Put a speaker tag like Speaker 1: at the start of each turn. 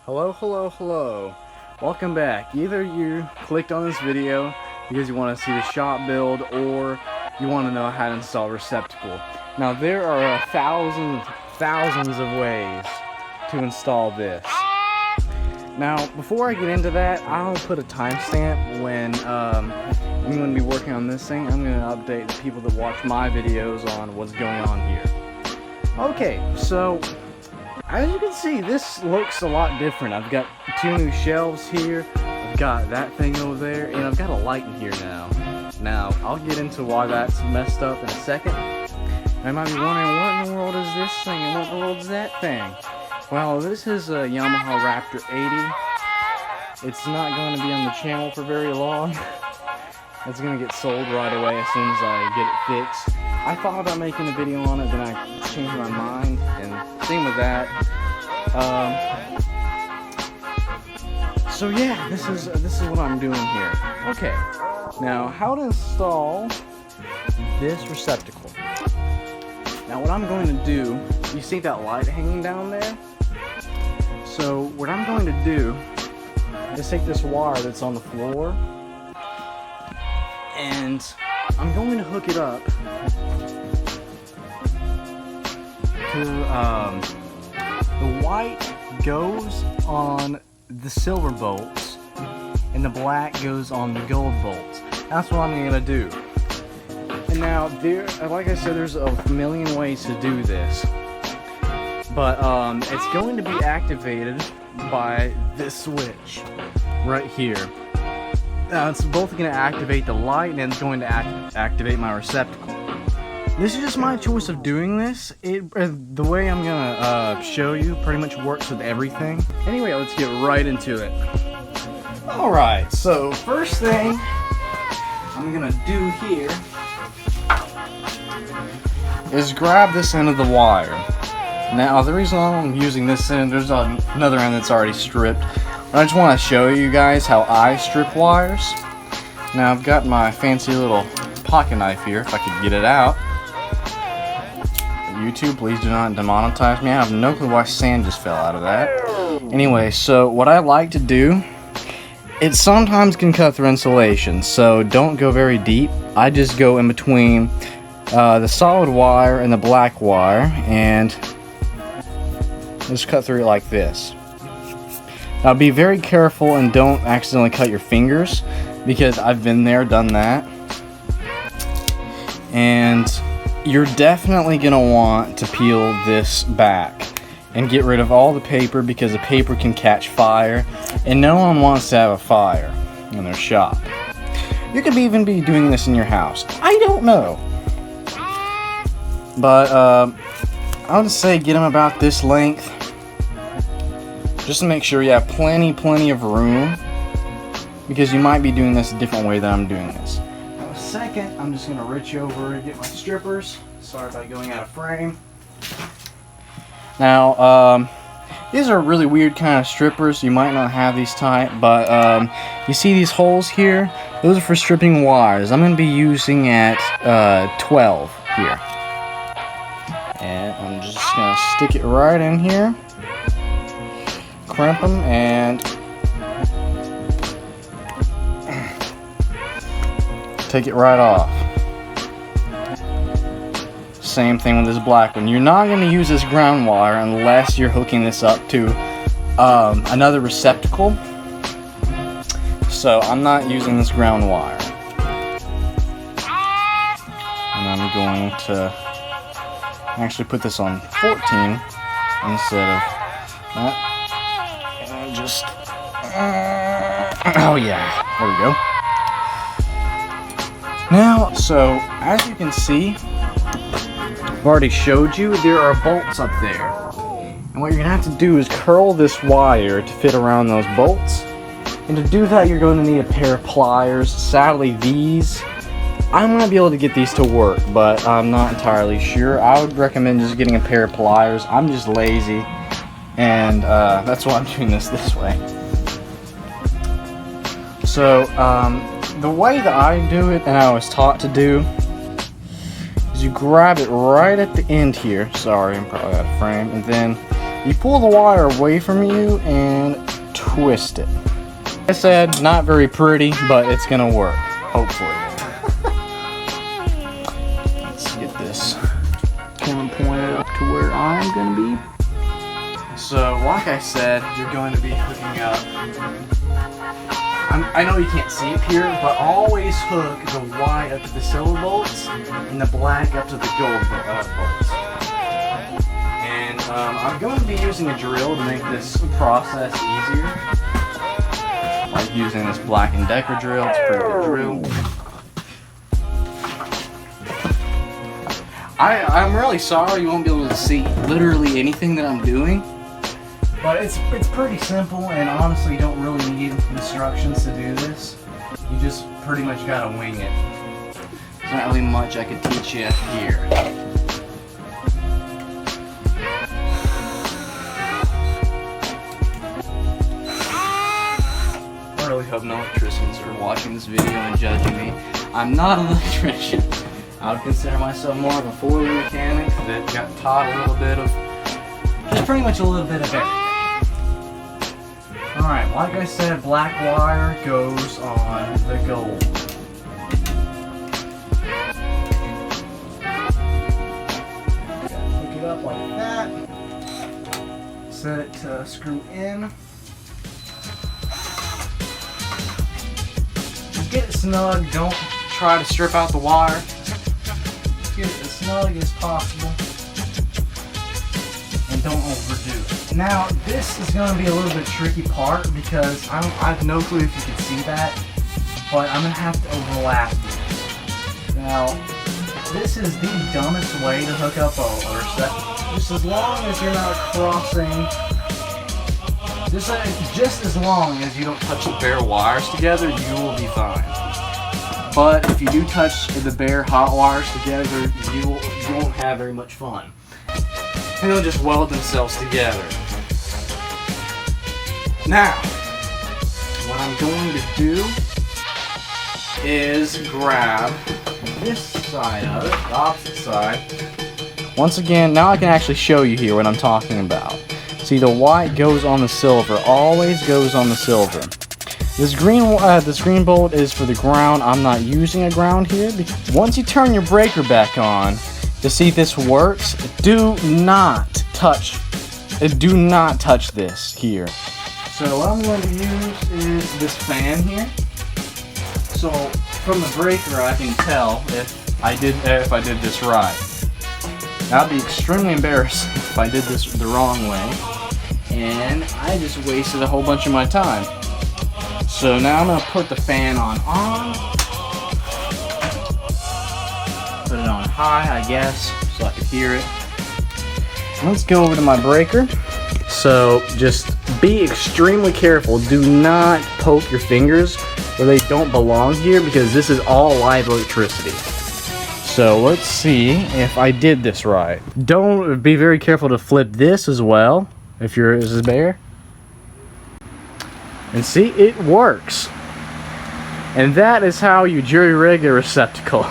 Speaker 1: Hello, hello, hello. Welcome back. Either you clicked on this video because you want to see the shop build or you want to know how to install a receptacle. Now there are thousands of ways to install this. Now before I get into that, I'll put a timestamp when I'm going to be working on this thing. I'm going to update the people that watch my videos on what's going on here. Okay, so as you can see, this looks a lot different. I've got two new shelves here, I've got that thing over there, and I've got a light in here now. Now, I'll get into why that's messed up in a second. I might be wondering, what in the world is this thing and what in the world is that thing? Well, this is a Yamaha Raptor 80. It's not going to be on the channel for very long. It's going to get sold right away as soon as I get it fixed. I thought about making a video on it, then I changed my mind, and same with that. So yeah, this is what I'm doing here. Okay, now how to install this receptacle. Now what I'm going to do, you see that light hanging down there? So what I'm going to do is take this wire that's on the floor, and I'm going to hook it up to, the white goes on the silver bolts, and the black goes on the gold bolts. That's what I'm going to do. And now, like I said, there's a million ways to do this. But, it's going to be activated by this switch right here. It's both going to activate the light, and it's going to activate my receptacle. This is just my choice of doing this. The way I'm gonna show you pretty much works with everything. Anyway, let's get right into it. Alright, so first thing I'm gonna do here is grab this end of the wire. Now, the reason I'm using this end, there's another end that's already stripped. I just want to show you guys how I strip wires. Now, I've got my fancy little pocket knife here, if I could get it out. YouTube, please do not demonetize me. I have no clue why sand just fell out of that. Anyway, so what I like to do, it sometimes can cut through insulation, so don't go very deep. I just go in between the solid wire and the black wire, and just cut through it like this. Now be very careful and don't accidentally cut your fingers, because I've been there, done that. And you're definitely going to want to peel this back and get rid of all the paper, because the paper can catch fire, and no one wants to have a fire in their shop. You could even be doing this in your house. I don't know. But I would say get them about this length, just to make sure you have plenty of room, because you might be doing this a different way than I'm doing this. Now, second, I'm just going to reach over and get my strippers. Sorry about going out of frame. Now, these are really weird kind of strippers. You might not have these type, but you see these holes here? Those are for stripping wires. I'm going to be using at 12 here. And I'm just going to stick it right in here. Crimp them and take it right off. Same thing with this black one. You're not going to use this ground wire unless you're hooking this up to another receptacle. So I'm not using this ground wire. And I'm going to actually put this on 14 instead of that. And just oh yeah, there we go. Now, so as you can see, I've already showed you, there are bolts up there. And what you're going to have to do is curl this wire to fit around those bolts. And to do that, you're going to need a pair of pliers. Sadly, these, I might be able to get these to work, but I'm not entirely sure. I would recommend just getting a pair of pliers. I'm just lazy, and that's why I'm doing this way. So, the way that I do it, and I was taught to do, is you grab it right at the end here. Sorry, I'm probably out of frame. And then you pull the wire away from you and twist it. Like I said, not very pretty, but it's gonna work, hopefully. Let's get this camera pointed up to where I'm gonna be. So, like I said, you're going to be hooking up. I know you can't see it here, but always hook the white up to the silver bolts and the black up to the gold bolts. And I'm going to be using a drill to make this process easier. Like using this Black & Decker drill. It's a pretty good drill. I'm really sorry you won't be able to see literally anything that I'm doing. But it's pretty simple, and honestly you don't really need instructions to do this. You just pretty much gotta wing it. There's not really much I could teach you here. I really hope no electricians are watching this video and judging me. I'm not an electrician. I would consider myself more of a four-wheel mechanic that got taught a little bit of, just pretty much a little bit of everything. Alright, like I said, black wire goes on the gold. Hook it up like that. Set it to screw in. Just get it snug. Don't try to strip out the wire. Get it as snug as possible. And don't overdo it. Now, this is going to be a little bit tricky part because I have no clue if you can see that, but I'm going to have to overlap it. Now, this is the dumbest way to hook up a receptacle. Just as long as you're not crossing, just as long as you don't touch the bare wires together, you will be fine. But if you do touch the bare hot wires together, you won't have very much fun. And they'll just weld themselves together. Now, what I'm going to do is grab this side of it, the opposite side. Once again, now I can actually show you here what I'm talking about. See, the white goes on the silver, always goes on the silver. This green bolt is for the ground. I'm not using a ground here. Once you turn your breaker back on, to see if this works, do not touch this here. So what I'm going to use is this fan here. So from the breaker I can tell if I did this right. That would be extremely embarrassing if I did this the wrong way, and I just wasted a whole bunch of my time. So now I'm going to put the fan on. Put it on high, I guess, so I could hear it. Let's go over to my breaker. So just be extremely careful. Do not poke your fingers where they don't belong here, because this is all live electricity. So let's see if I did this right. Don't be very careful to flip this as well if yours is bare. And see, it works. And that is how you jury rig a receptacle.